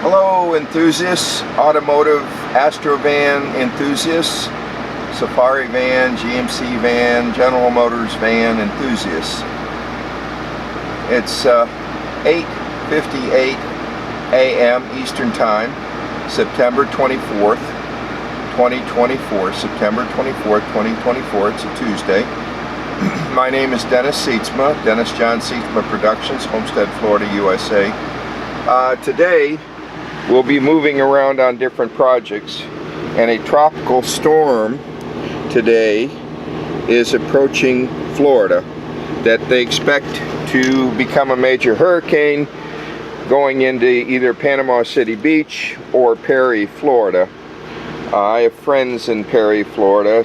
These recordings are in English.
Hello enthusiasts, automotive Astrovan enthusiasts, Safari van, GMC van, General Motors van enthusiasts. It's 8:58 a.m. Eastern Time, September 24th, 2024. September 24th, 2024. It's a Tuesday. My name is Dennis Sietsma, Dennis John Sietsma Productions, Homestead, Florida, USA. Today we'll be moving around on different projects, and a tropical storm today is approaching Florida that they expect to become a major hurricane going into either Panama City Beach or Perry, Florida. I have friends in Perry, Florida,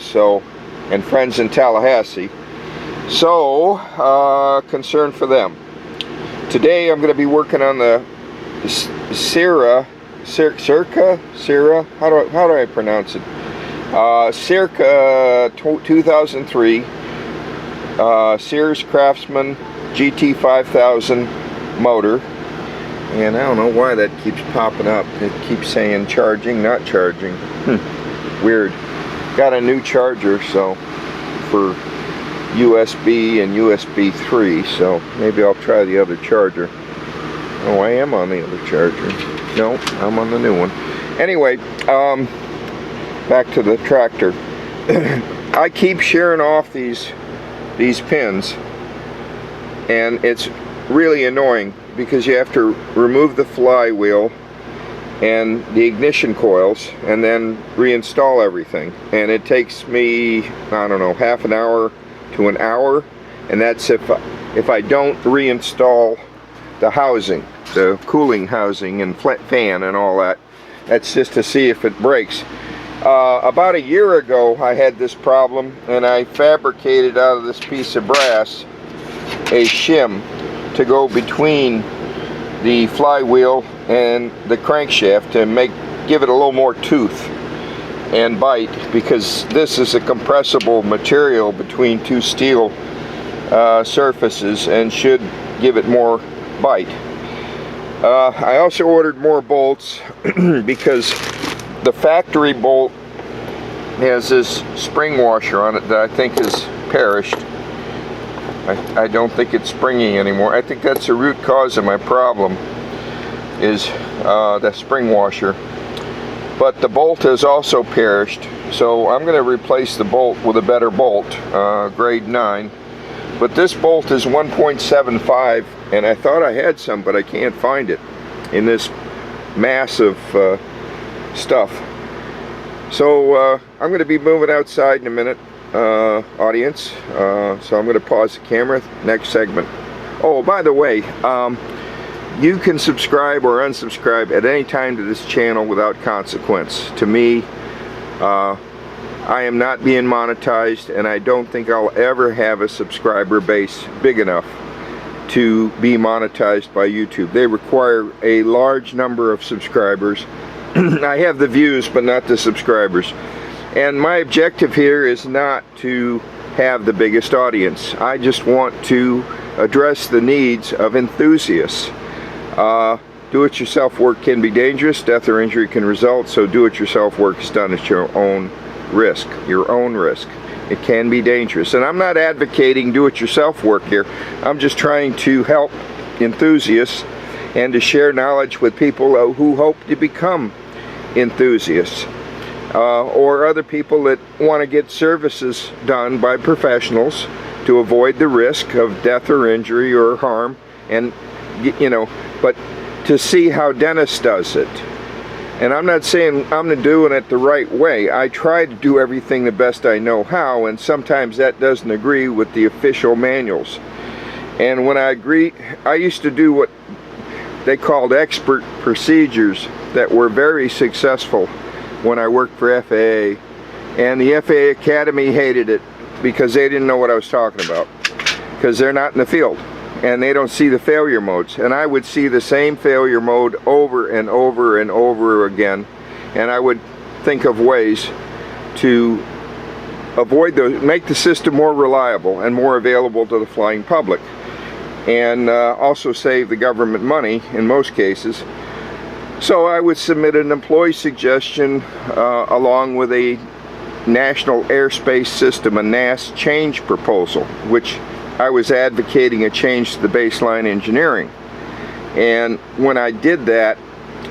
and friends in Tallahassee, so concerned for them. Today I'm going to be working on the Circa, how do I pronounce it? Circa 2003 Sears Craftsman GT5000 motor, and I don't know why that keeps popping up. It keeps saying charging, not charging. Weird. Got a new charger, so for USB and USB 3, so maybe I'll try the other charger. Oh, I am on the other charger. No, I'm on the new one. Anyway, back to the tractor. I keep shearing off these pins, and it's really annoying because you have to remove the flywheel and the ignition coils and then reinstall everything, and it takes me, I don't know, half an hour to an hour, and that's if I don't reinstall the housing, the cooling housing and fan and all that. That's just to see if it breaks. About a year ago I had this problem, and I fabricated out of this piece of brass a shim to go between the flywheel and the crankshaft and give it a little more tooth and bite, because this is a compressible material between two steel surfaces and should give it more bite. I also ordered more bolts because the factory bolt has this spring washer on it that I think has perished. I don't think it's springing anymore. I think that's the root cause of my problem, is the spring washer. But the bolt has also perished, so I'm going to replace the bolt with a better bolt, grade 9. But this bolt is 1.75, and I thought I had some, but I can't find it in this mass of stuff. So I'm going to be moving outside in a minute, audience. So I'm going to pause the camera. Next segment. Oh, by the way, you can subscribe or unsubscribe at any time to this channel without consequence. To me, I am not being monetized, and I don't think I'll ever have a subscriber base big enough to be monetized by YouTube. They require a large number of subscribers. I have the views, but not the subscribers. And my objective here is not to have the biggest audience. I just want to address the needs of enthusiasts. Do-it-yourself work can be dangerous. Death or injury can result, so do-it-yourself work is done at your own risk. Your own risk. It can be dangerous. And I'm not advocating do-it-yourself work here. I'm just trying to help enthusiasts and to share knowledge with people who hope to become enthusiasts, or other people that want to get services done by professionals to avoid the risk of death or injury or harm, and but to see how Dennis does it. And I'm not saying I'm doing it the right way. I try to do everything the best I know how, and sometimes that doesn't agree with the official manuals. And when I used to do what they called expert procedures that were very successful when I worked for FAA, and the FAA Academy hated it because they didn't know what I was talking about, because they're not in the field and they don't see the failure modes. And I would see the same failure mode over and over and over again, and I would think of ways to avoid those, make the system more reliable and more available to the flying public, and also save the government money in most cases. So I would submit an employee suggestion along with a National Airspace System, a NAS change proposal, which I was advocating a change to the baseline engineering. And when I did that,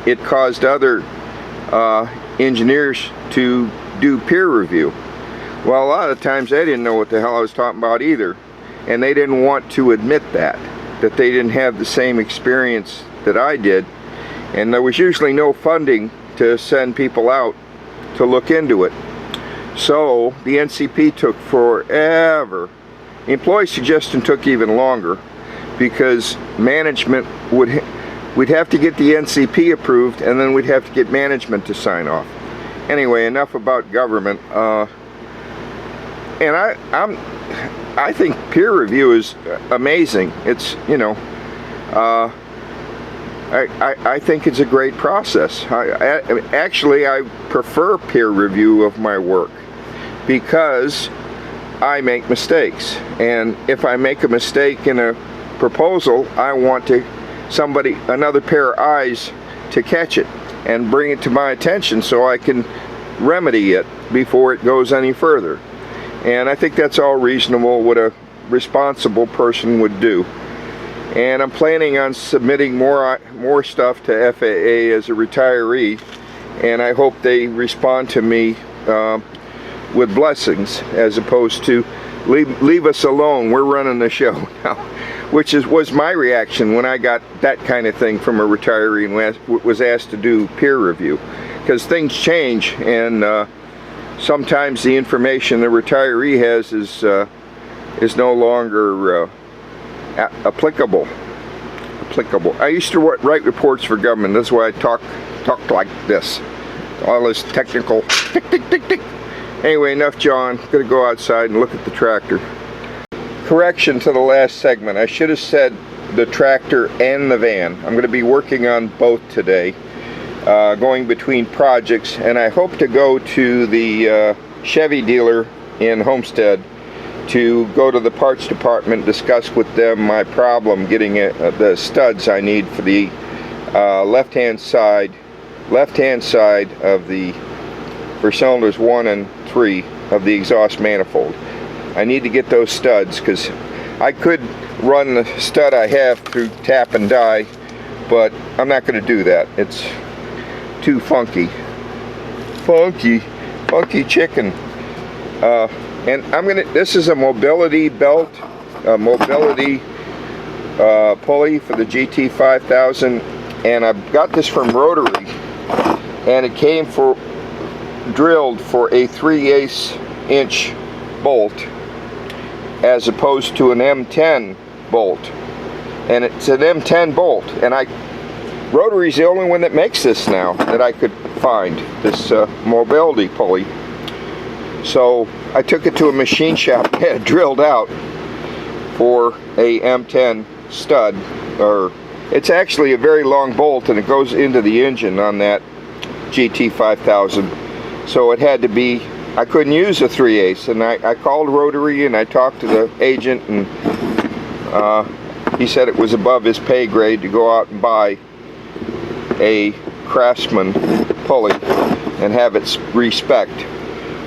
it caused other engineers to do peer review. Well, a lot of times they didn't know what the hell I was talking about either, and they didn't want to admit that they didn't have the same experience that I did, and there was usually no funding to send people out to look into it. So the NCP took forever. The employee suggestion took even longer because management we'd have to get the NCP approved, and then we'd have to get management to sign off. Anyway, enough about government. And I think peer review is amazing. It's, you know, I think it's a great process. Actually, I prefer peer review of my work because I make mistakes, and if I make a mistake in a proposal, I want another pair of eyes to catch it and bring it to my attention so I can remedy it before it goes any further. And I think that's all reasonable, what a responsible person would do. And I'm planning on submitting more stuff to FAA as a retiree, and I hope they respond to me with blessings as opposed to leave us alone, we're running the show now, which was my reaction when I got that kind of thing from a retiree and was asked to do peer review, because things change, and sometimes the information the retiree has is no longer applicable. I used to write reports for government. That's why I talk like this. All this technical tick tick tick tick. Anyway, enough John. I'm gonna go outside and look at the tractor. Correction to the last segment. I should have said the tractor and the van. I'm going to be working on both today, going between projects, and I hope to go to the Chevy dealer in Homestead to go to the parts department, discuss with them my problem getting the studs I need for the left-hand side of the, for cylinders 1 and 3 of the exhaust manifold. I need to get those studs because I could run the stud I have through tap and die, but I'm not going to do that. It's too funky chicken. And this is a mobility belt, a mobility pulley for the GT5000, and I got this from Rotary, and it came drilled for a 3/8 inch bolt as opposed to an M10 bolt, and it's an M10 bolt, and Rotary's the only one that makes this now that I could find, this mobility pulley. So I took it to a machine shop and had it drilled out for a M10 stud. Or it's actually a very long bolt, and it goes into the engine on that GT5000. So it had to be, I couldn't use a 3/8, and I called Rotary and I talked to the agent, and he said it was above his pay grade to go out and buy a Craftsman pulley and have it respec.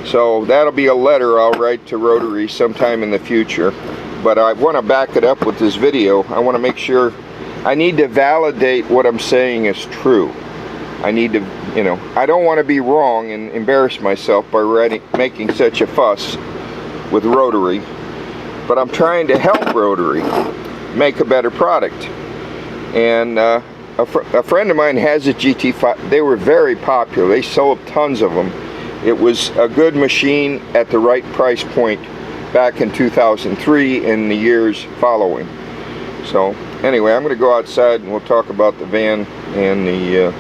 So that'll be a letter I'll write to Rotary sometime in the future. But I want to back it up with this video. I want to make sure, I need to validate what I'm saying is true. I need to, you know, I don't want to be wrong and embarrass myself by making such a fuss with Rotary. But I'm trying to help Rotary make a better product. And a friend of mine has a GT5. They were very popular. They sold tons of them. It was a good machine at the right price point back in 2003 and the years following. So anyway, I'm going to go outside and we'll talk about the van and the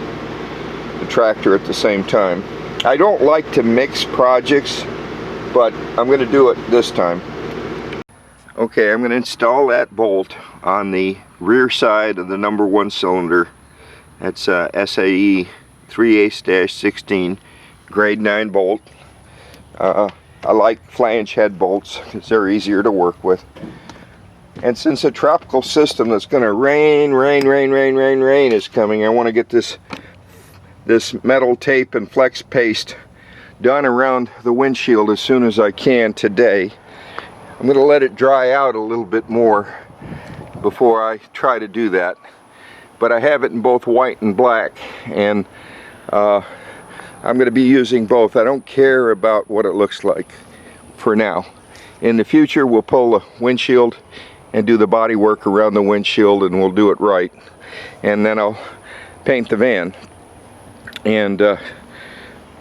tractor at the same time. I don't like to mix projects, but I'm going to do it this time. Okay, I'm going to install that bolt on the rear side of the number 1 cylinder. That's SAE 3/8-16 grade 9 bolt. I like flange head bolts because they're easier to work with. And since a tropical system that's going to rain is coming, I want to get this this metal tape and flex paste done around the windshield as soon as I can today. I'm going to let it dry out a little bit more before I try to do that. But I have it in both white and black, and I'm going to be using both. I don't care about what it looks like for now. In the future, we'll pull the windshield and do the body work around the windshield, and we'll do it right. And then I'll paint the van. And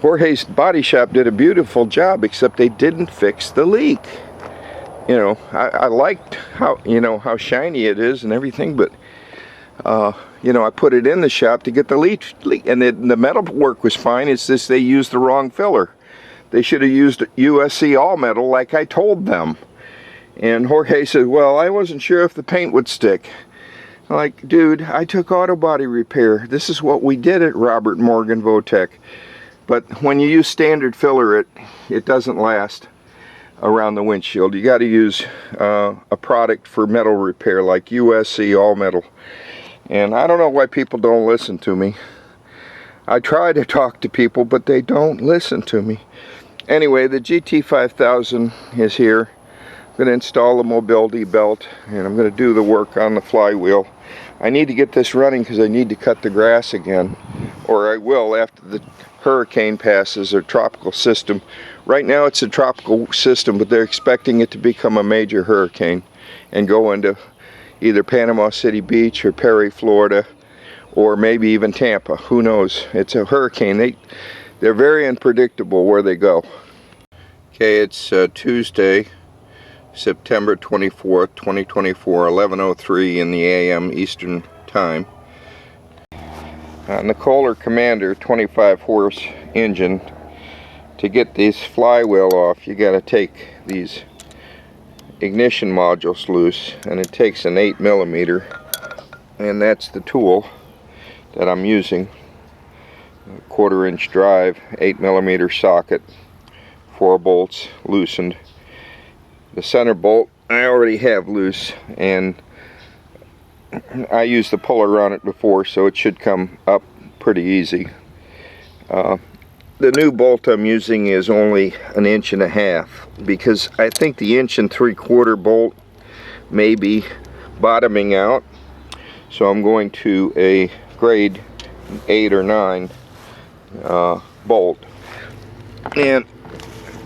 Jorge's Body Shop did a beautiful job, except they didn't fix the leak. You know, I liked how, you know, how shiny it is and everything, but you know, I put it in the shop to get the leak, and the metal work was fine. It's just they used the wrong filler. They should have used USC all metal like I told them. And Jorge said, well, I wasn't sure if the paint would stick. I'm like, dude, I took auto body repair. This is what we did at Robert Morgan Votech. But when you use standard filler, it doesn't last around the windshield. You got to use a product for metal repair like USC all metal. And I don't know why people don't listen to me. I try to talk to people, but they don't listen to me. Anyway, the GT5000 is here. I'm going to install the mobility belt, and I'm going to do the work on the flywheel. I need to get this running because I need to cut the grass again, or I will after the hurricane passes, or tropical system. Right now it's a tropical system, but they're expecting it to become a major hurricane and go into either Panama City Beach or Perry, Florida, or maybe even Tampa. Who knows? It's a hurricane. They're very unpredictable where they go. Okay, it's Tuesday, September 24th, 2024, 11:03 in the AM Eastern Time. On the Kohler Commander 25 horse engine, to get this flywheel off, you got to take these ignition modules loose, and it takes an 8mm, and that's the tool that I'm using. A 1/4 inch drive, 8mm socket, 4 bolts loosened. The center bolt I already have loose, and I used the puller on it before, so it should come up pretty easy. The new bolt I'm using is only 1.5 inches, because I think the 1 3/4 bolt may be bottoming out, so I'm going to a grade 8 or 9 bolt. And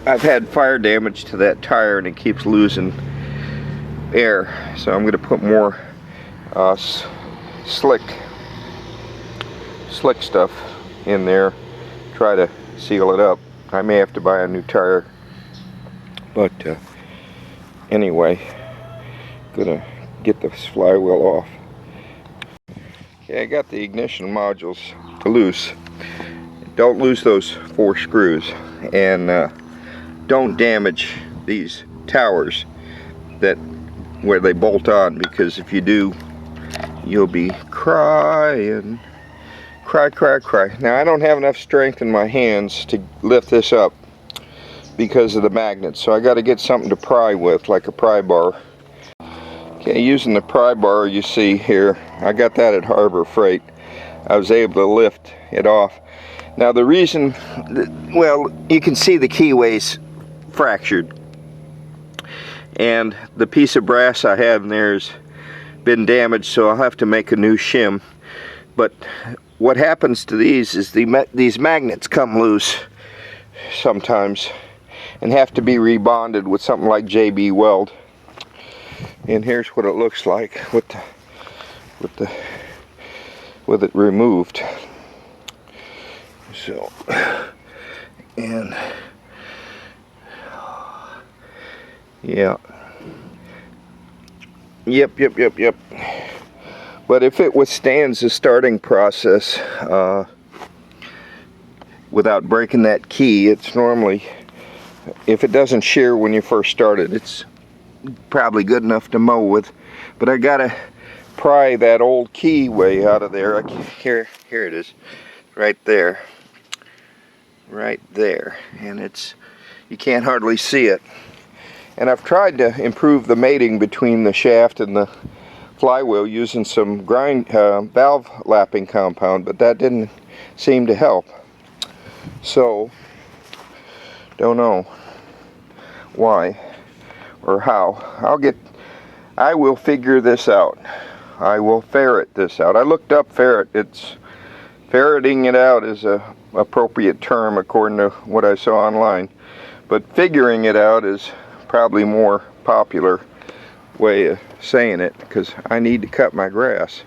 I've had fire damage to that tire, and it keeps losing air, so I'm going to put more slick stuff in there, try to seal it up. I may have to buy a new tire, but anyway, gonna get this flywheel off. Okay, I got the ignition modules loose. Don't lose those 4 screws, and don't damage these towers where they bolt on, because if you do, you'll be crying. Cry. Now, I don't have enough strength in my hands to lift this up because of the magnets, so I got to get something to pry with, like a pry bar. Okay, using the pry bar you see here, I got that at Harbor Freight. I was able to lift it off. Now the reason, well, you can see the keyway's fractured, and the piece of brass I have in there has been damaged, so I'll have to make a new shim. But what happens to these is these magnets come loose sometimes and have to be rebonded with something like JB Weld. And here's what it looks like with it removed. So, and yeah, yep. But if it withstands the starting process without breaking that key, it's normally, if it doesn't shear when you first started, it's probably good enough to mow with. But I gotta pry that old keyway out of there. Here it is, right there, and it's, you can't hardly see it. And I've tried to improve the mating between the shaft and the flywheel using some valve lapping compound, but that didn't seem to help. So, don't know why or how. I will figure this out. I will ferret this out. I looked up ferret. Ferreting it out is a appropriate term according to what I saw online. But figuring it out is probably more popular way of saying it, because I need to cut my grass.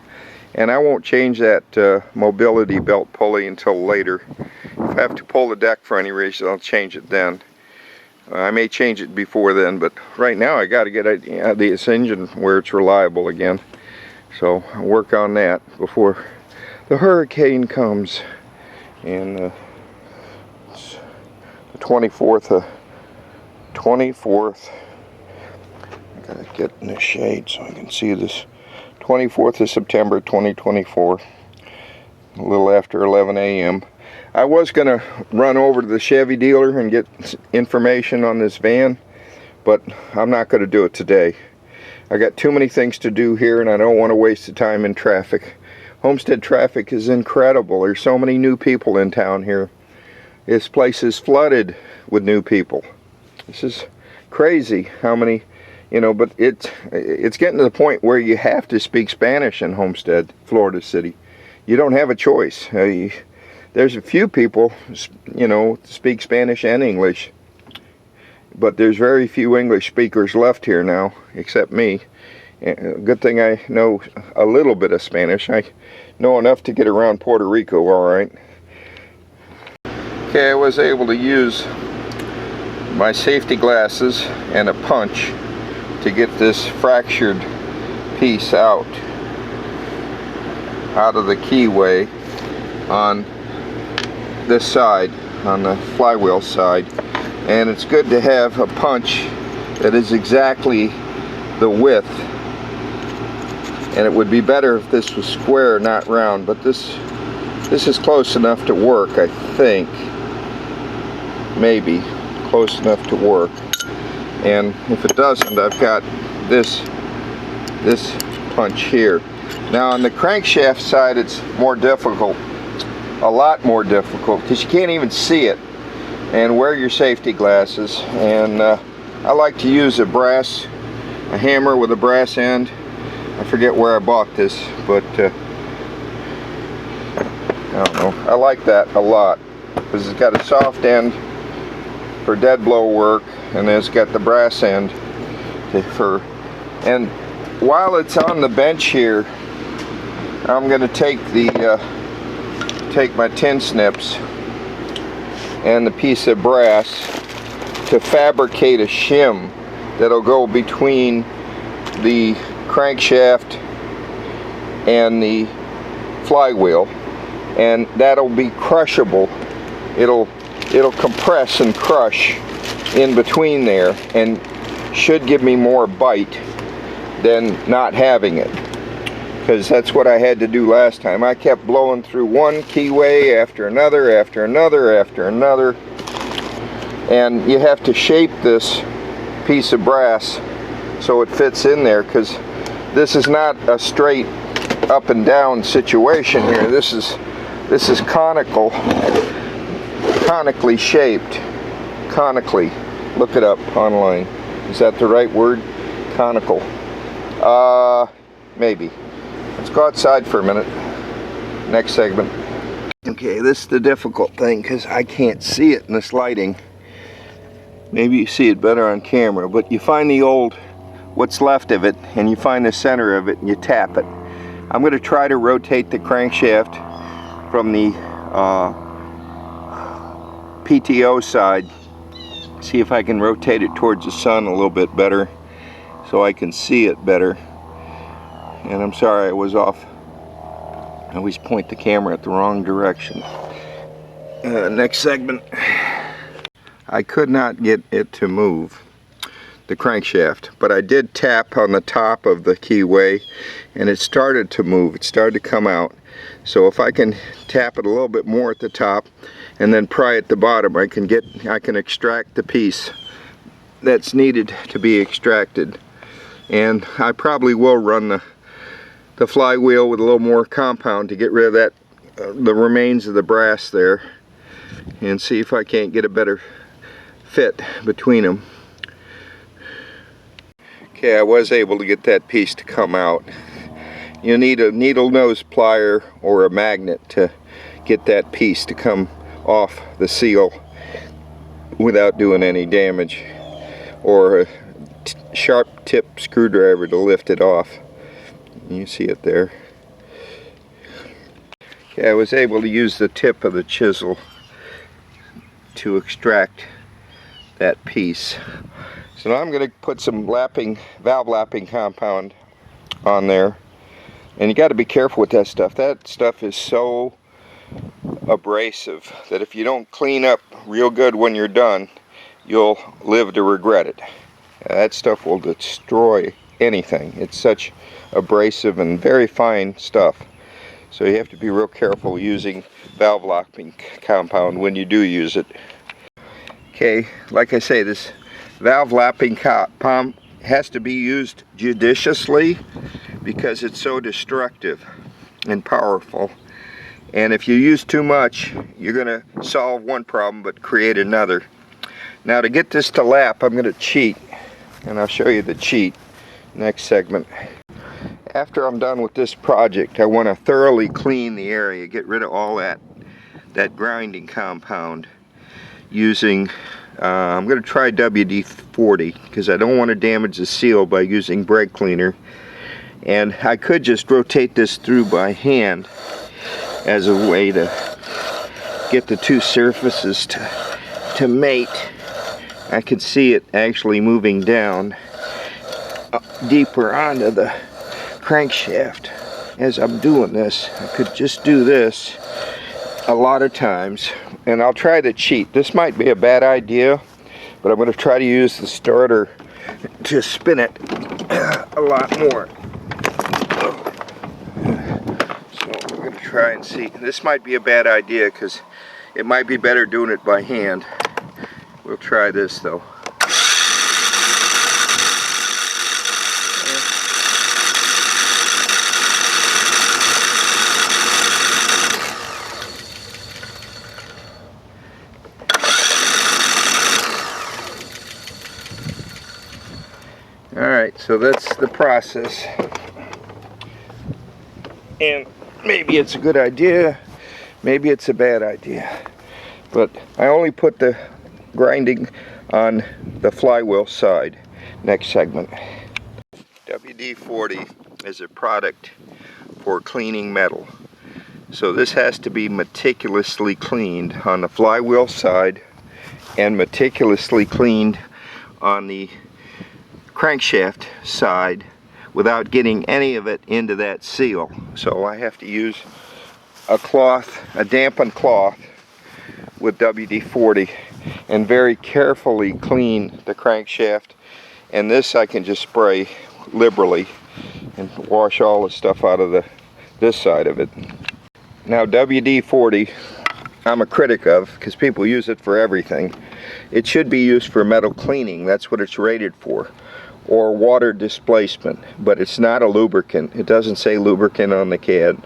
And I won't change that mobility belt pulley until later. If I have to pull the deck for any reason, I'll change it then. I may change it before then, but right now I got to get this engine where it's reliable again. So I'll work on that before the hurricane comes. And it's the 24th. I gotta get in the shade so I can see this. 24th of September 2024, a little after 11 a.m. I was gonna run over to the Chevy dealer and get information on this van, but I'm not gonna do it today. I got too many things to do here, and I don't want to waste the time in traffic. Homestead traffic is incredible. There's so many new people in town here. This place is flooded with new people. This is crazy how many, you know, but it's getting to the point where you have to speak Spanish in Homestead, Florida City. You don't have a choice. There's a few people, you know, speak Spanish and English, but there's very few English speakers left here now, except me. Good thing I know a little bit of Spanish. I know enough to get around Puerto Rico all right. Okay, I was able to use my safety glasses and a punch to get this fractured piece out of the keyway on this side, on the flywheel side. And it's good to have a punch that is exactly the width. And it would be better if this was square, not round, but this is close enough to work, I think. Maybe close enough to work. And if it doesn't, I've got this punch here. Now on the crankshaft side, it's more difficult, a lot more difficult, because you can't even see it. And wear your safety glasses. And I like to use a hammer with a brass end. I forget where I bought this, but I don't know. I like that a lot because it's got a soft end for dead blow work, and then it's got the brass end and while it's on the bench here, I'm going to take my tin snips and the piece of brass to fabricate a shim that'll go between the crankshaft and the flywheel, and that'll be crushable. It'll compress and crush in between there, and should give me more bite than not having it, because that's what I had to do last time. I kept blowing through one keyway after another after another after another, and you have to shape this piece of brass so it fits in there, because this is not a straight up and down situation here. This is conically shaped. Conically. Look it up online. Is that the right word? Conical. Maybe. Let's go outside for a minute. Next segment. Okay, this is the difficult thing because I can't see it in this lighting. Maybe you see it better on camera, but you find the old, what's left of it, and you find the center of it and you tap it. I'm going to try to rotate the crankshaft from the PTO side, see if I can rotate it towards the sun a little bit better so I can see it better. And I'm sorry I was off. I always point the camera at the wrong direction. Next segment. I could not get it to move, the crankshaft, but I did tap on the top of the keyway and it started to move. It started to come out. So if I can tap it a little bit more at the top and then pry at the bottom, I can extract the piece that's needed to be extracted. And I probably will run the flywheel with a little more compound to get rid of that the remains of the brass there and see if I can't get a better fit between them. Okay, I was able to get that piece to come out. You need a needle nose plier or a magnet to get that piece to come off the seal without doing any damage, or a sharp tip screwdriver to lift it off. You see it there. Okay, I was able to use the tip of the chisel to extract that piece. So now I'm going to put some valve lapping compound on there, and you got to be careful with that stuff. That stuff is so abrasive that if you don't clean up real good when you're done, you'll live to regret it. That stuff will destroy anything. It's such abrasive and very fine stuff, so you have to be real careful using valve lapping compound when you do use it. Okay, like I say, this valve lapping compound has to be used judiciously because it's so destructive and powerful. And if you use too much, you're going to solve one problem but create another. Now, to get this to lap, I'm going to cheat, and I'll show you the cheat next segment. After I'm done with this project, I want to thoroughly clean the area, get rid of all that grinding compound using I'm going to try WD-40 because I don't want to damage the seal by using brake cleaner. And I could just rotate this through by hand as a way to get the two surfaces to mate. I can see it actually moving down deeper onto the crankshaft as I'm doing this. I could just do this a lot of times, and I'll try to cheat. This might be a bad idea, but I'm going to try to use the starter to spin it a lot more. So I'm going to try and see. This might be a bad idea because it might be better doing it by hand. We'll try this though. Alright, so that's the process. And maybe it's a good idea, maybe it's a bad idea. But I only put the grinding on the flywheel side. Next segment. WD-40 is a product for cleaning metal. So this has to be meticulously cleaned on the flywheel side and meticulously cleaned on the crankshaft side without getting any of it into that seal. So I have to use a cloth, a dampened cloth with WD-40, and very carefully clean the crankshaft. And this I can just spray liberally and wash all the stuff out of this side of it. Now WD-40 I'm a critic of because people use it for everything. It should be used for metal cleaning. That's what it's rated for. Or water displacement, but it's not a lubricant. It doesn't say lubricant on the can.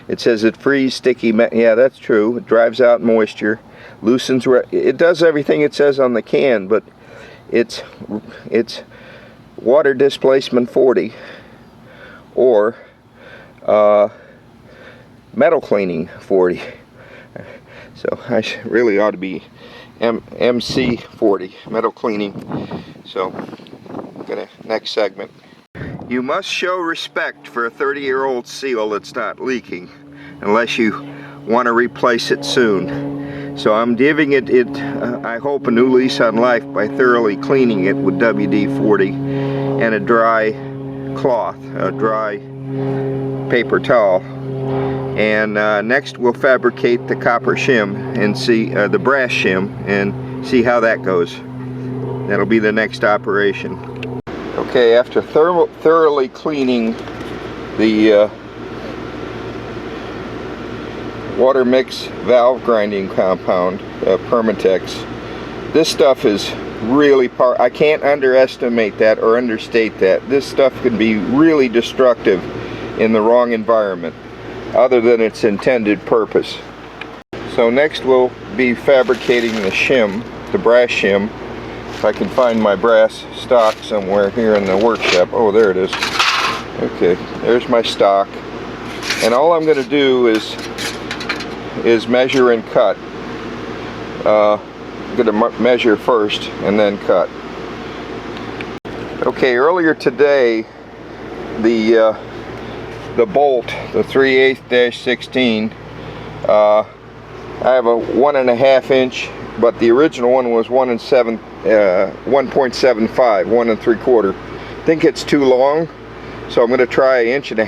It says it frees sticky metal. Yeah, that's true. It drives out moisture, loosens. It does everything it says on the can, but it's water displacement 40 or metal cleaning 40. So I really ought to be MC 40, metal cleaning. So next segment. You must show respect for a 30-year-old seal that's not leaking unless you want to replace it soon. So I'm giving it I hope a new lease on life by thoroughly cleaning it with WD-40 and a dry cloth, a dry paper towel. And next we'll fabricate the copper shim and see the brass shim and see how that goes. That'll be the next operation. Okay, after thoroughly cleaning the water mix valve grinding compound, Permatex, this stuff is really I can't underestimate that or understate that. This stuff can be really destructive in the wrong environment. other than its intended purpose. So next we'll be fabricating the shim, the brass shim. If I can find my brass stock somewhere here in the workshop. Oh, there it is. Okay, there's my stock. And all I'm going to do is measure and cut. I'm going to measure first and then cut. Okay, earlier today, the bolt, the 3/8-16, I have a 1.5 inch, but the original one was 1.75, 1 3/4. I think it's too long, so I'm going to try 1.5 inches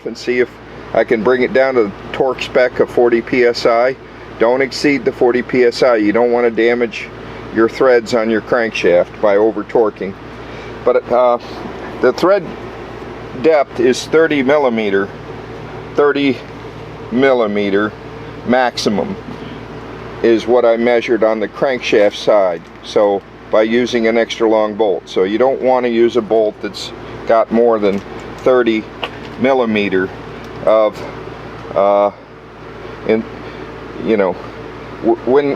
and see if I can bring it down to the torque spec of 40 psi. Don't exceed the 40 psi. You don't want to damage your threads on your crankshaft by over torquing. But the thread depth is 30 millimeter maximum is what I measured on the crankshaft side, so by using an extra long bolt. So you don't want to use a bolt that's got more than 30 millimeter of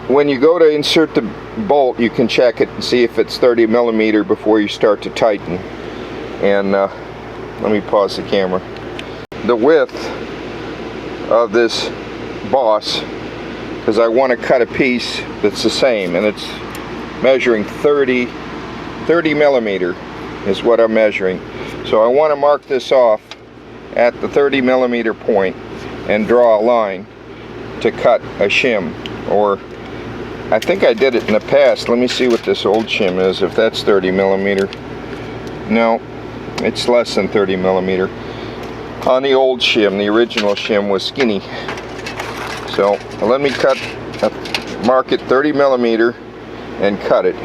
when you go to insert the bolt, you can check it and see if it's 30 millimeter before you start to tighten. And let me pause the camera. The width of this boss, because I want to cut a piece that's the same, and it's measuring 30 millimeter is what I'm measuring. So I want to mark this off at the 30 millimeter point and draw a line to cut a shim. Or I think I did it in the past. Let me see what this old shim is, if that's 30 millimeter. No, it's less than 30 millimeter. On the old shim, the original shim was skinny. So let me mark it 30 millimeter and cut it.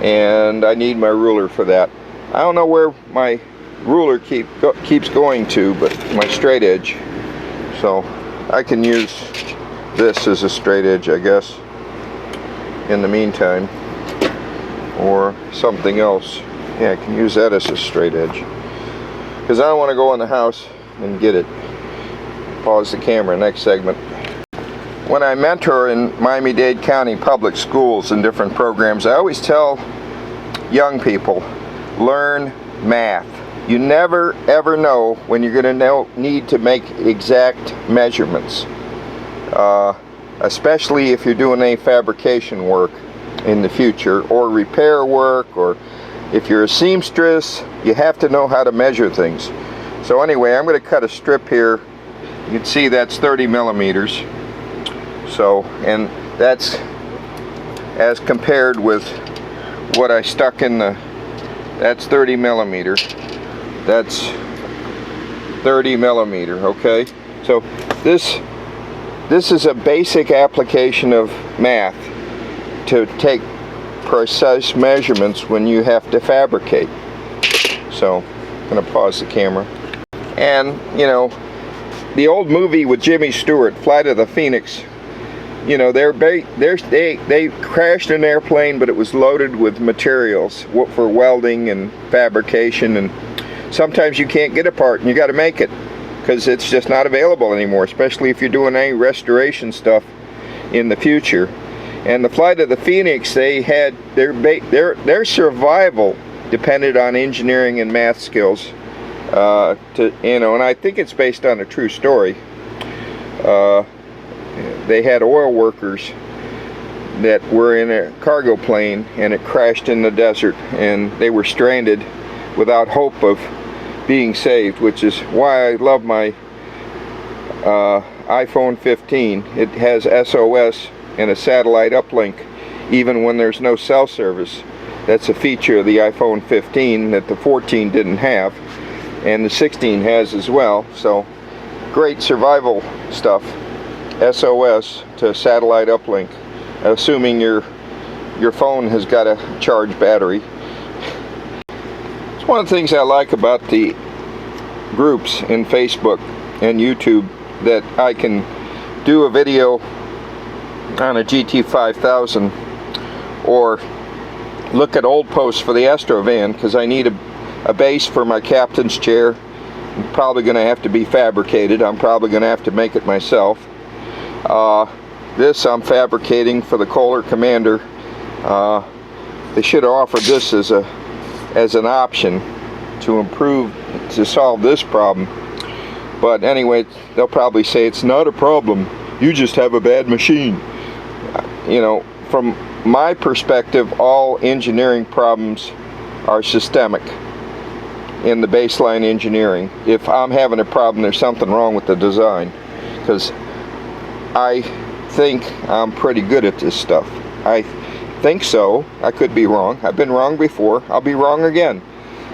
And I need my ruler for that. I don't know where my ruler keeps going to, but my straight edge. So I can use this as a straight edge, I guess, in the meantime, or something else. Yeah, I can use that as a straight edge, because I don't want to go in the house and get it. Pause the camera, next segment. When I mentor in Miami-Dade County public schools and different programs, I always tell young people, learn math. You never ever know when you're going to need to make exact measurements. Especially if you're doing any fabrication work in the future, or repair work, or if you're a seamstress, you have to know how to measure things. So anyway, I'm going to cut a strip here. You can see that's 30 millimeters. So, and that's as compared with what I stuck in the, that's 30 millimeter. That's 30 millimeter, okay? So this is a basic application of math to take precise measurements when you have to fabricate. So I'm going to pause the camera. And you know, the old movie with Jimmy Stewart, Flight of the Phoenix, you know, they crashed an airplane, but it was loaded with materials for welding and fabrication, and sometimes you can't get a part and you got to make it, because it's just not available anymore, especially if you're doing any restoration stuff in the future. And the Flight of the Phoenix, they had their survival depended on engineering and math skills. And I think it's based on a true story. They had oil workers that were in a cargo plane, and it crashed in the desert, and they were stranded without hope of being saved, which is why I love my iPhone 15. It has SOS and a satellite uplink even when there's no cell service. That's a feature of the iPhone 15 that the 14 didn't have, and the 16 has as well. So great survival stuff. SOS to satellite uplink, assuming your phone has got a charged battery. It's one of the things I like about the groups in Facebook and YouTube, that I can do a video on a GT5000 or look at old posts for the Astrovan, because I need a base for my captain's chair probably going to have to be fabricated. I'm probably going to have to make it myself. This I'm fabricating for the Kohler Commander. They should have offered this as an option to solve this problem. But anyway, they'll probably say it's not a problem. You just have a bad machine. You know, from my perspective, all engineering problems are systemic in the baseline engineering. If I'm having a problem, there's something wrong with the design, because I think I'm pretty good at this stuff. I think so. I could be wrong. I've been wrong before. I'll be wrong again.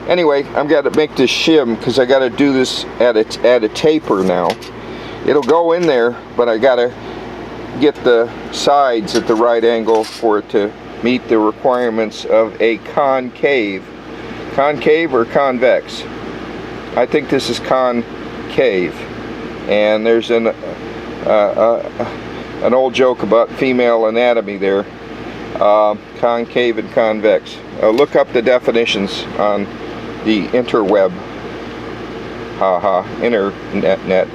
Anyway, I'm got to make this shim because I got to do this at a taper now. It'll go in there, but I got to get the sides at the right angle for it to meet the requirements of a concave. Concave or convex? I think this is concave. And there's an old joke about female anatomy there. Concave and convex. Look up the definitions on the interweb. Haha, internet.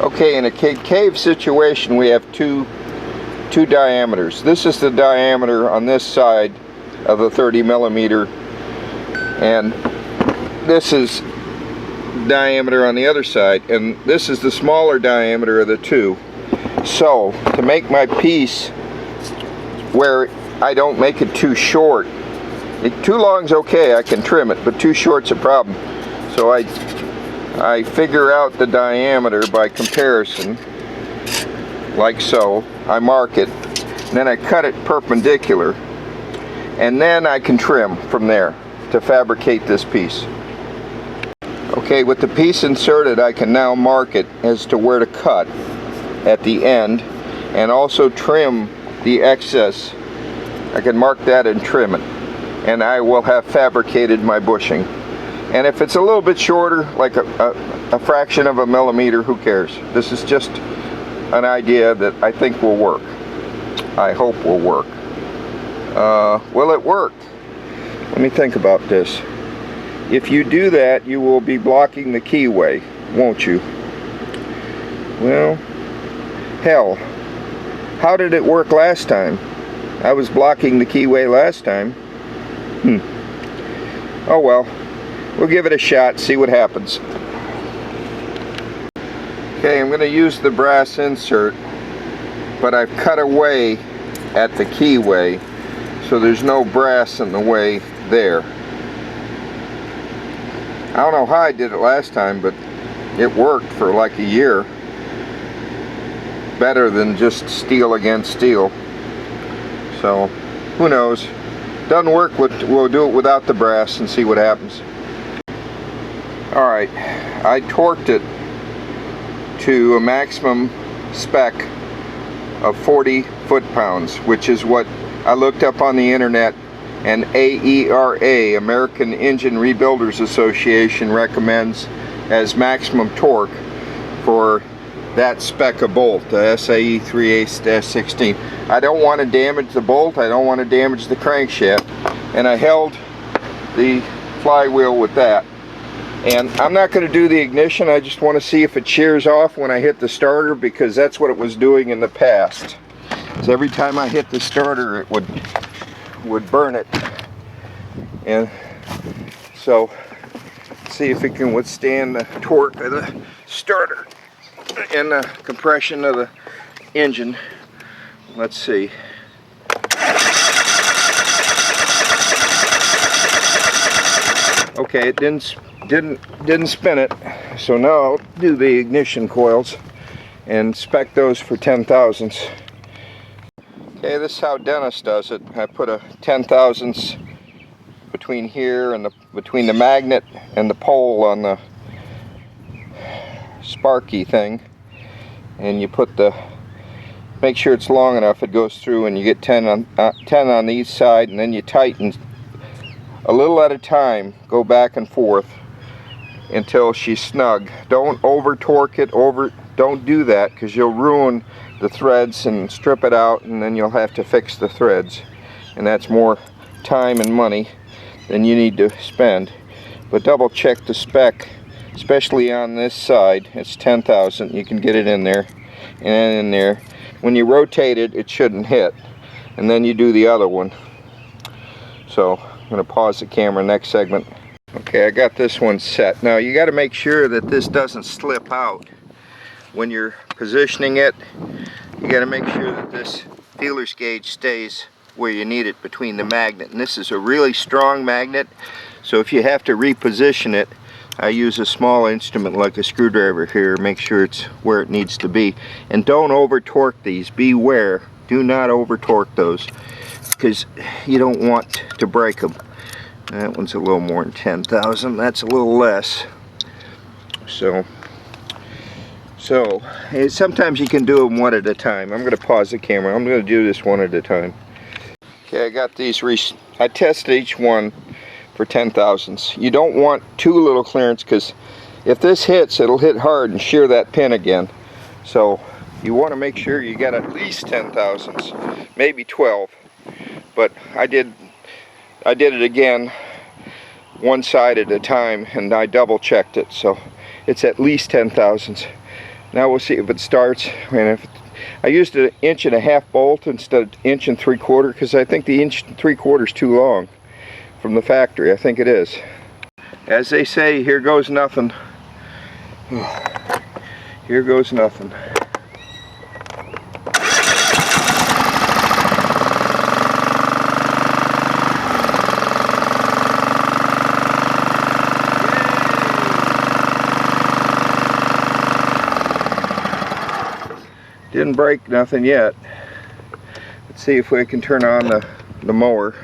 Okay, in a cave situation we have two diameters. This is the diameter on this side of the 30 millimeter, and this is diameter on the other side, and this is the smaller diameter of the two. So to make my piece where I don't make it too short, too long's okay, I can trim it, but too short's a problem. So I figure out the diameter by comparison, like so. I mark it, then I cut it perpendicular, and then I can trim from there to fabricate this piece. Okay, with the piece inserted, I can now mark it as to where to cut at the end, and also trim the excess. I can mark that and trim it, and I will have fabricated my bushing. And if it's a little bit shorter, like a fraction of a millimeter, who cares? This is just an idea that I think will work. I hope will work. Will it work? Let me think about this. If you do that, you will be blocking the keyway, won't you? Well, hell, how did it work last time? I was blocking the keyway last time. Oh well, we'll give it a shot, see what happens. Okay, I'm going to use the brass insert, but I've cut away at the keyway, so there's no brass in the way there. I don't know how I did it last time, but it worked for like a year. Better than just steel against steel. So, who knows? Doesn't work, we'll do it without the brass and see what happens. Alright, I torqued it to a maximum spec of 40 foot-pounds, which is what I looked up on the internet, and AERA, American Engine Rebuilders Association, recommends as maximum torque for that spec of bolt, the SAE 3/8-16. I don't want to damage the bolt, I don't want to damage the crankshaft, and I held the flywheel with that. And I'm not going to do the ignition, I just want to see if it shears off when I hit the starter, because that's what it was doing in the past. So every time I hit the starter, it would burn it. And so, see if it can withstand the torque of the starter and the compression of the engine. Let's see. Okay, it didn't spin it, so now I'll do the ignition coils and spec those for 10,000ths. Okay, this is how Dennis does it. I put a 10,000ths between here and between the magnet and the pole on the sparky thing, and you put make sure it's long enough it goes through, and you get 10 on each side, and then you tighten a little at a time, go back and forth until she's snug. Don't over torque it, don't do that, because you'll ruin the threads and strip it out, and then you'll have to fix the threads, and that's more time and money than you need to spend. But double check the spec especially on this side. It's 10,000. You can get it in there and in there. When you rotate it, it shouldn't hit, and then you do the other one. So I'm going to pause the camera next segment. Okay, I got this one set. Now you got to make sure that this doesn't slip out when you're positioning it. You got to make sure that this feeler's gauge stays where you need it between the magnet. And this is a really strong magnet, so if you have to reposition it, I use a small instrument like a screwdriver here. Make sure it's where it needs to be. And don't over torque these. Beware. Do not over torque those, because you don't want to break them. That one's a little more than 10,000. That's a little less. So sometimes you can do them one at a time. I'm going to pause the camera. I'm going to do this one at a time. Okay, I got these. I tested each one for 10,000ths. You don't want too little clearance, because if this hits, it'll hit hard and shear that pin again. So you want to make sure you got at least 10,000ths, maybe 12. But I did it again, one side at a time, and I double checked it, so it's at least 10,000ths. Now we'll see if it starts. And I used an 1.5" bolt instead of 1 3/4, because I think the 1 3/4 is too long from the factory. I think it is. As they say, here goes nothing. Here goes nothing. Didn't break nothing yet. Let's see if we can turn on the mower.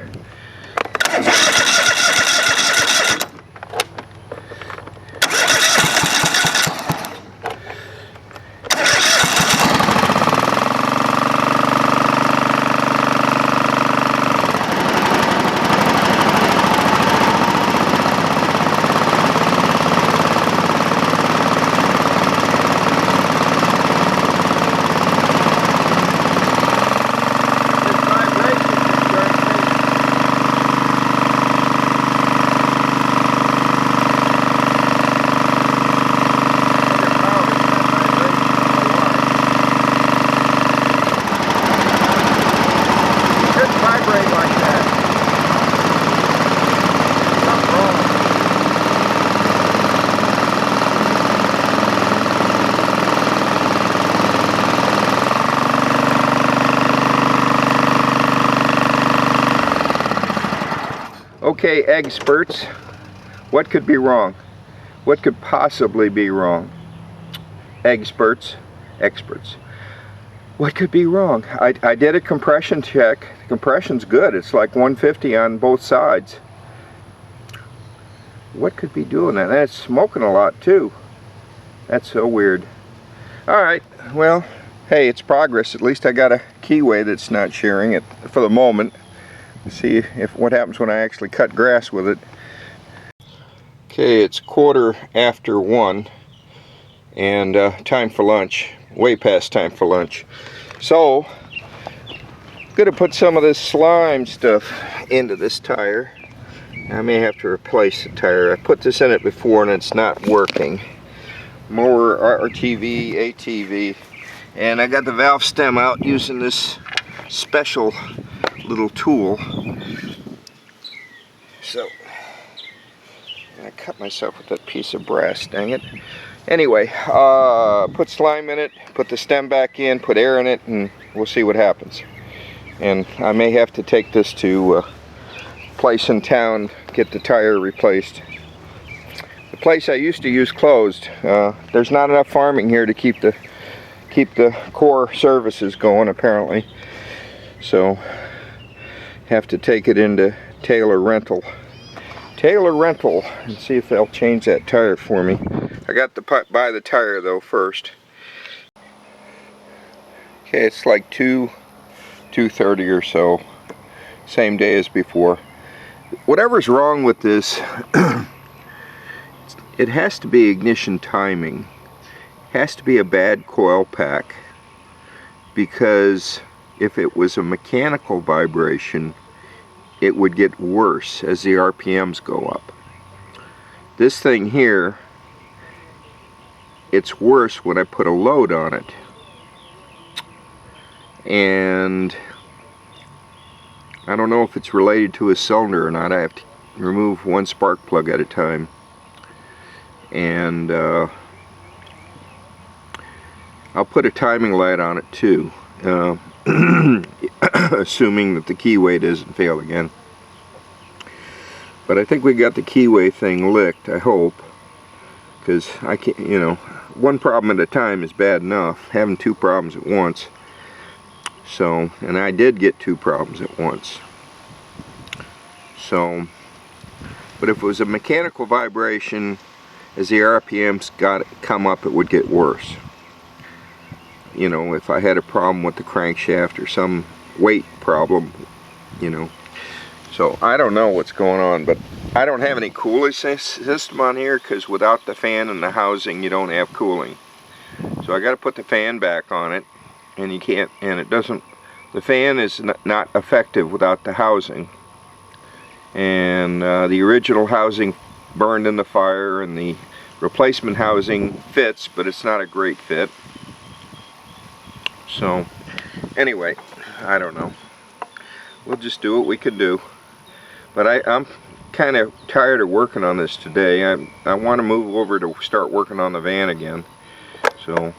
Okay, experts, what could be wrong? What could possibly be wrong? Experts. What could be wrong? I did a compression check. The compression's good. It's like 150 on both sides. What could be doing that? And it's smoking a lot too. That's so weird. Alright, well, hey, it's progress. At least I got a keyway that's not shearing it for the moment. See if what happens when I actually cut grass with it. Okay, it's 1:15 and time for lunch. Way past time for lunch. So I'm gonna put some of this slime stuff into this tire. I may have to replace the tire. I put this in it before and it's not working. Mower RTV, ATV, and I got the valve stem out using this special little tool. So I cut myself with that piece of brass, dang it. Anyway, put slime in it, put the stem back in, put air in it, and we'll see what happens. And I may have to take this to a place in town, get the tire replaced. The place I used to use closed. There's not enough farming here to keep the core services going, apparently. So have to take it into Taylor Rental and see if they'll change that tire for me. I got to buy the tire though first. Okay, it's like 2:30 or so, same day as before. Whatever's wrong with this, it has to be ignition timing. It has to be a bad coil pack, because if it was a mechanical vibration, it would get worse as the RPMs go up. This thing here it's worse when I put a load on it. And I don't know if it's related to a cylinder or not. I have to remove one spark plug at a time. And I'll put a timing light on it too, assuming that the keyway doesn't fail again. But I think we got the keyway thing licked, I hope, because I can't, you know, one problem at a time is bad enough. Having two problems at once. So, and I did get two problems at once. So, but if it was a mechanical vibration, as the RPMs come up, it would get worse. You know, if I had a problem with the crankshaft or some weight problem, you know. So I don't know what's going on, but I don't have any cooling system on here, because without the fan and the housing you don't have cooling. So I got to put the fan back on it, and you can't, and it doesn't, the fan is not effective without the housing. And the original housing burned in the fire, and the replacement housing fits, but it's not a great fit. So anyway, I don't know. We'll just do what we can do. But I'm kind of tired of working on this today. I want to move over to start working on the van again. So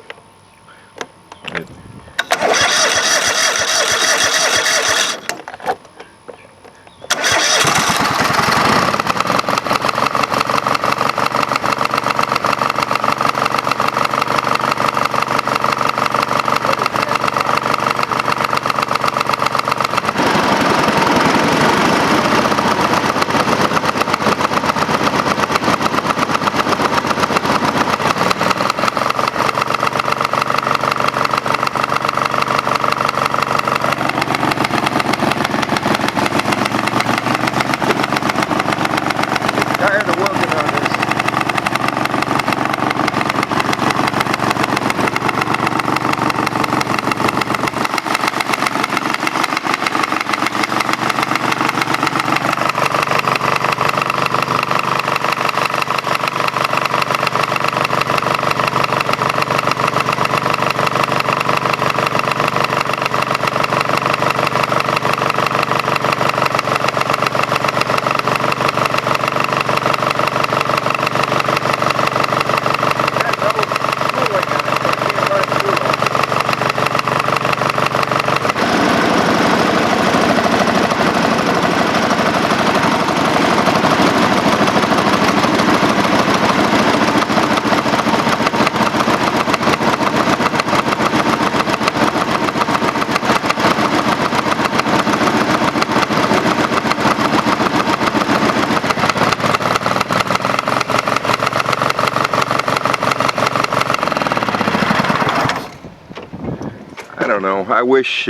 I don't know. I wish,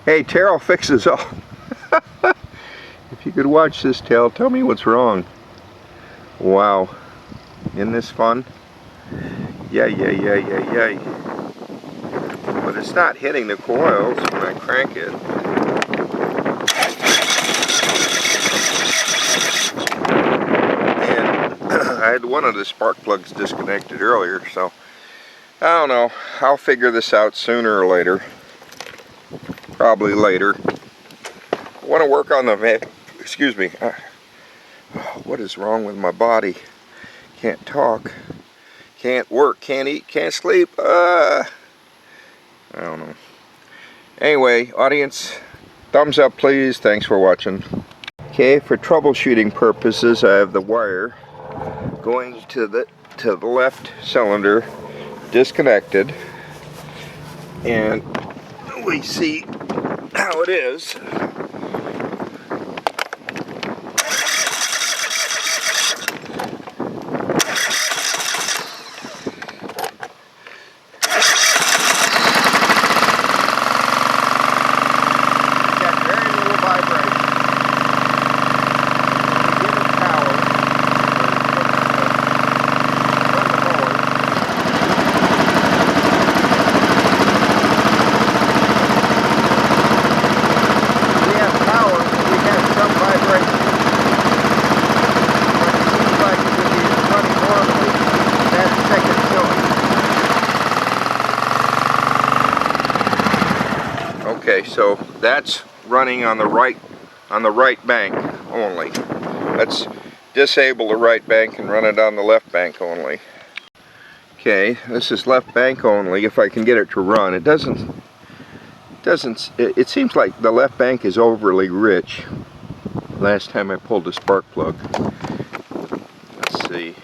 hey, Terrell fixes all. If you could watch this, Terrell, tell me what's wrong. Wow. Isn't this fun? Yeah. But it's not hitting the coils when I crank it. And I had one of the spark plugs disconnected earlier, so I don't know. I'll figure this out sooner or later. Probably later. I want to work on the van. Excuse me. What is wrong with my body? Can't talk. Can't work. Can't eat. Can't sleep. I don't know. Anyway, audience, thumbs up please. Thanks for watching. Okay, for troubleshooting purposes, I have the wire going to the left cylinder disconnected, and we see how it is. Okay, so that's running on the right bank only. Let's disable the right bank and run it on the left bank only. Okay, this is left bank only. If I can get it to run, it seems like the left bank is overly rich. Last time I pulled the spark plug. Let's see.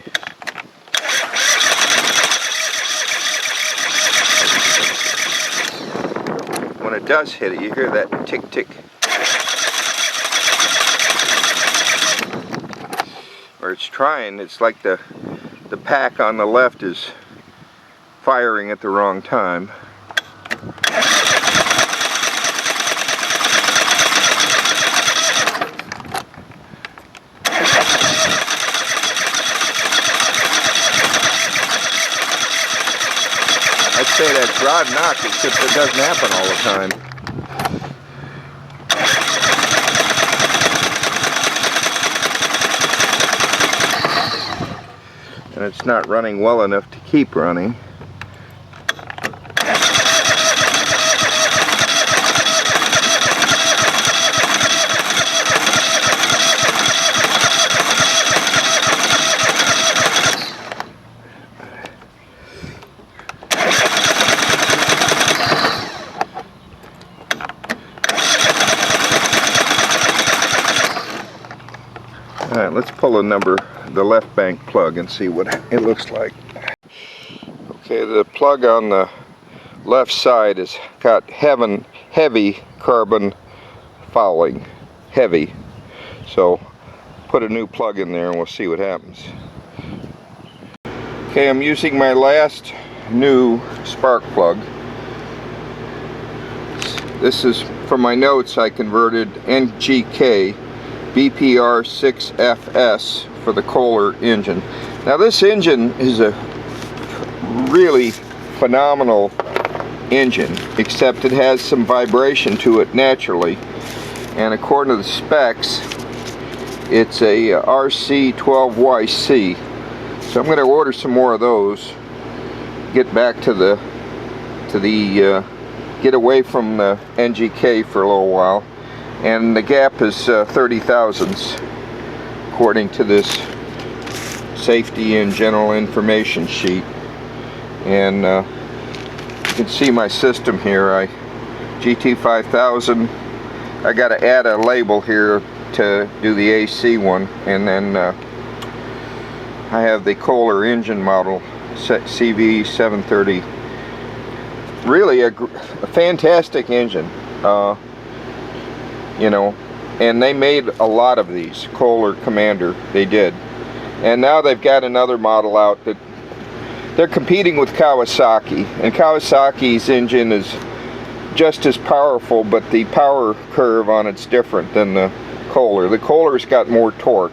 When it does hit it, you hear that tick tick. Or it's trying, it's like the pack on the left is firing at the wrong time. I'd say that's rod knock, except it doesn't happen all the time. And it's not running well enough to keep running. Alright, let's pull the left bank plug and see what it looks like. Okay, the plug on the left side has got heavy carbon fouling. Heavy. So, put a new plug in there and we'll see what happens. Okay, I'm using my last new spark plug. This is, from my notes, I converted NGK BPR6FS for the Kohler engine. Now this engine is a really phenomenal engine, except it has some vibration to it naturally, and according to the specs it's a RC12YC. So I'm going to order some more of those, get back to get away from the NGK for a little while. And the gap is 30 thousandths according to this safety and general information sheet. And you can see my system here. GT5000. I got to add a label here to do the AC one, and then I have the Kohler engine model CV730. Really a fantastic engine. You know, and they made a lot of these. Kohler Commander, they did. And now they've got another model out that they're competing with Kawasaki, and Kawasaki's engine is just as powerful, but the power curve on it's different than the Kohler. The Kohler's got more torque.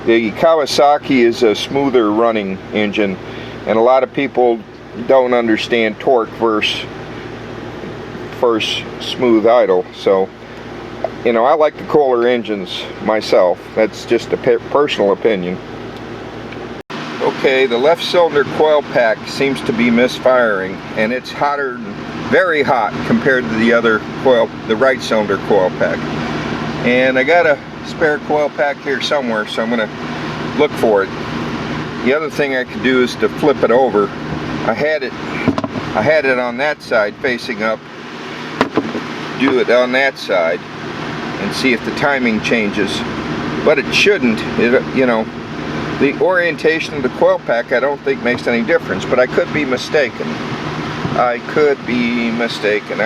The Kawasaki is a smoother running engine, and a lot of people don't understand torque versus smooth idle. So, you know, I like the Kohler engines myself. That's just a personal opinion. Okay, the left cylinder coil pack seems to be misfiring, and it's hotter, very hot compared to the other coil, the right cylinder coil pack. And I got a spare coil pack here somewhere, so I'm going to look for it. The other thing I could do is to flip it over. I had it on that side facing up. Do it on that side and see if the timing changes, but it shouldn't. You know, the orientation of the coil pack I don't think makes any difference, but I could be mistaken. I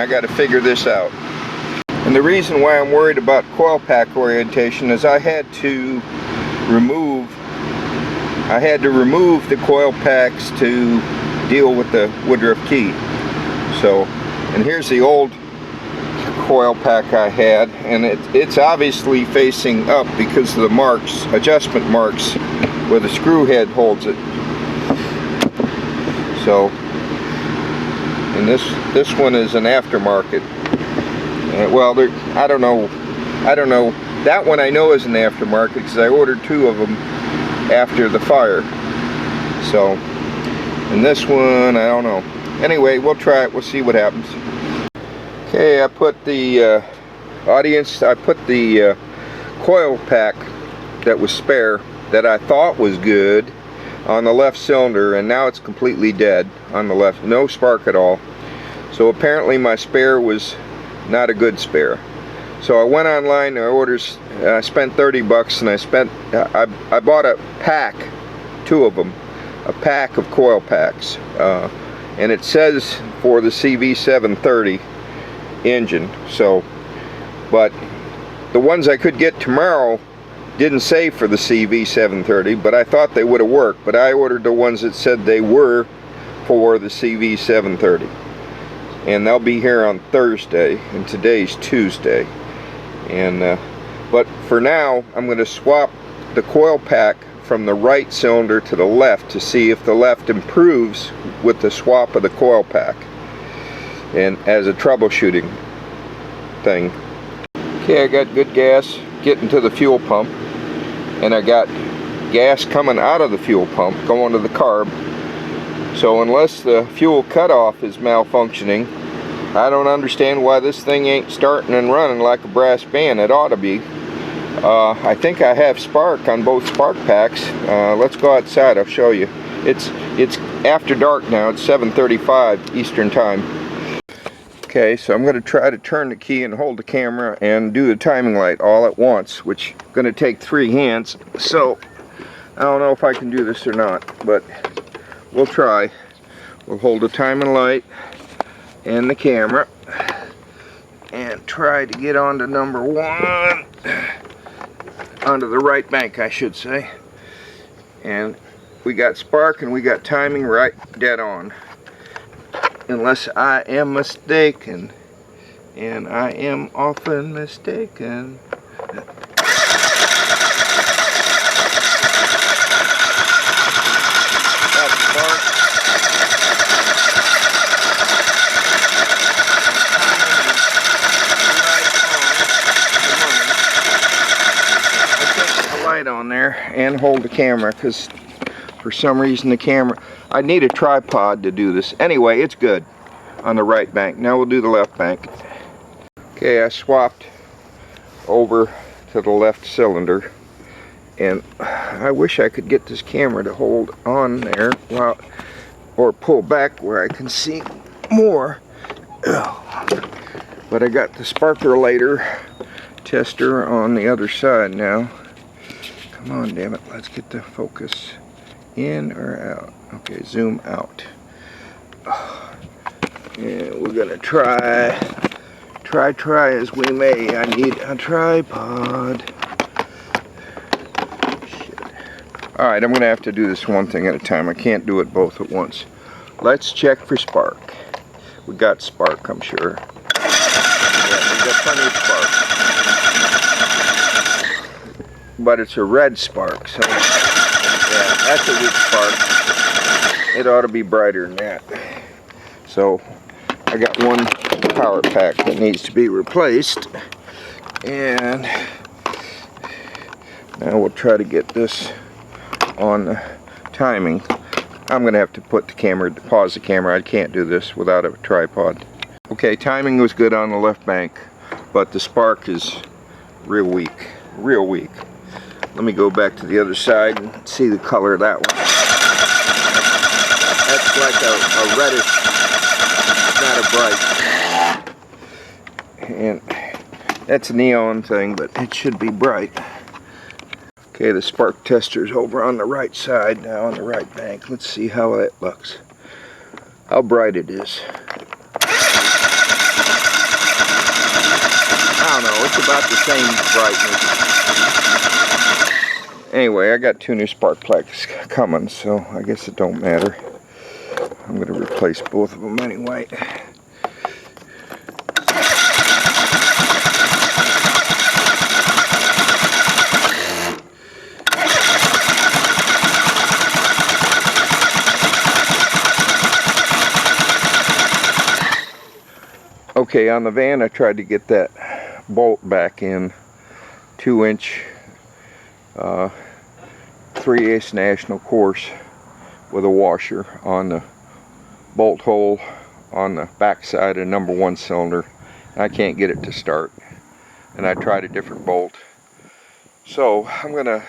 got to figure this out. And the reason why I'm worried about coil pack orientation is I had to remove the coil packs to deal with the woodruff key. So, and here's the old coil pack I had, and it's obviously facing up because of the marks, adjustment marks, where the screw head holds it. So, and this one is an aftermarket. Well, I don't know. That one I know is an aftermarket because I ordered 2 of them after the fire. So, and this one I don't know. Anyway, we'll try it. We'll see what happens. Okay, Okay, I put the coil pack that was spare that I thought was good on the left cylinder, and now it's completely dead on the left, no spark at all. So apparently my spare was not a good spare. So I went online, I spent 30 bucks, and I bought a pack, 2 of them, a pack of coil packs, and it says for the CV730 engine. So, but the ones I could get tomorrow didn't say for the CV730, but I thought they would have worked. But I ordered the ones that said they were for the CV730, and they'll be here on Thursday, and today's Tuesday. And but for now, I'm going to swap the coil pack from the right cylinder to the left to see if the left improves with the swap of the coil pack, and as a troubleshooting thing. Okay, I got good gas getting to the fuel pump, and I got gas coming out of the fuel pump going to the carb. So unless the fuel cutoff is malfunctioning, I don't understand why this thing ain't starting and running like a brass band. It ought to be. I think I have spark on both spark packs. Let's go outside, I'll show you. It's after dark now, it's 7:35 Eastern Time. Okay, so I'm going to try to turn the key and hold the camera and do the timing light all at once, which is going to take 3 hands. So I don't know if I can do this or not, but we'll try. We'll hold the timing light and the camera and try to get onto number 1, onto the right bank, I should say. And we got spark and we got timing right dead on, unless I am mistaken, and I am often mistaken. That's spark. On there and hold the camera, because for some reason the camera, I need a tripod to do this. Anyway, it's good on the right bank. Now we'll do the left bank. Okay, I swapped over to the left cylinder, and I wish I could get this camera to hold on there while, or pull back where I can see more. But I got the sparkulator tester on the other side now. Come on, damn it, let's get the focus in or out. Okay, zoom out. And we're gonna try as we may. I need a tripod. Shit. Alright, I'm gonna have to do this one thing at a time. I can't do it both at once. Let's check for spark. We got spark, I'm sure. Yeah, we got plenty of spark. But it's a red spark, so yeah, that's a weak spark. It ought to be brighter than that. So I got one power pack that needs to be replaced, and now we'll try to get this on the timing. I'm gonna have to put the camera, pause the camera. I can't do this without a tripod. Okay, timing was good on the left bank, but the spark is real weak, real weak. Let me go back to the other side and see the color of that one. That's like a reddish, not a bright. And that's a neon thing, but it should be bright. Okay, the spark tester's over on the right side now, on the right bank. Let's see how that looks. How bright it is. I don't know, it's about the same brightness. Anyway, I got 2 new spark plugs coming, so I guess it don't matter. I'm going to replace both of them anyway. Okay, on the van I tried to get that bolt back in, 2-inch 3/8 national course with a washer on the bolt hole on the back side of number 1 cylinder, I can't get it to start. And I tried a different bolt. So I'm gonna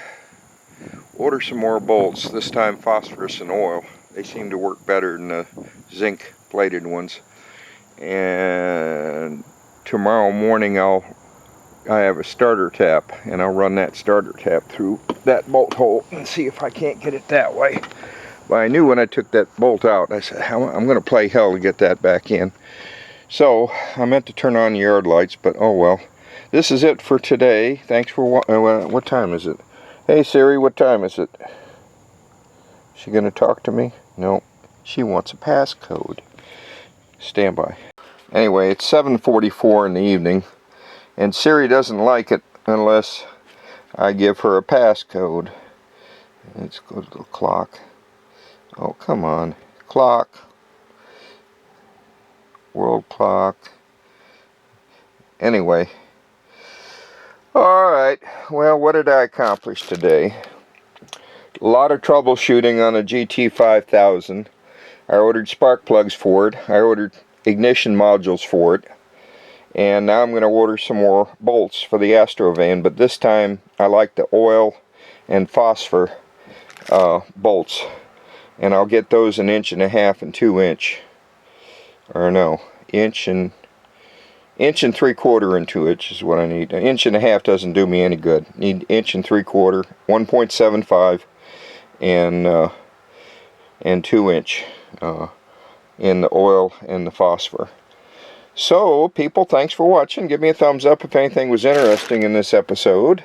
order some more bolts, this time phosphorus and oil. They seem to work better than the zinc plated ones. And tomorrow morning I have a starter tap, and I'll run that starter tap through that bolt hole and see if I can't get it that way. But I knew when I took that bolt out, I said, I'm going to play hell to get that back in. So I meant to turn on the yard lights, but oh well. This is it for today. Thanks for what time is it? Hey Siri, what time is it? Is she going to talk to me? No. She wants a passcode. Stand by. Anyway, it's 7:44 in the evening, and Siri doesn't like it unless I give her a passcode. Let's go to the clock. Oh, come on. Clock. World clock. Anyway. Alright. Well, what did I accomplish today? A lot of troubleshooting on a GT5000. I ordered spark plugs for it. I ordered ignition modules for it. And now I'm going to order some more bolts for the Astro van. But this time I like the oil and phosphor bolts. And I'll get those 1.5 inch and 2 inch. Or no, inch and 3/4 and 2 inch is what I need. 1.5 inch doesn't do me any good. Need 1 3/4, 1.75, and 2 inch in the oil and the phosphor. So, people, thanks for watching. Give me a thumbs up if anything was interesting in this episode,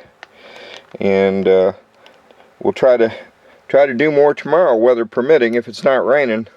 and we'll try to do more tomorrow, weather permitting, if it's not raining.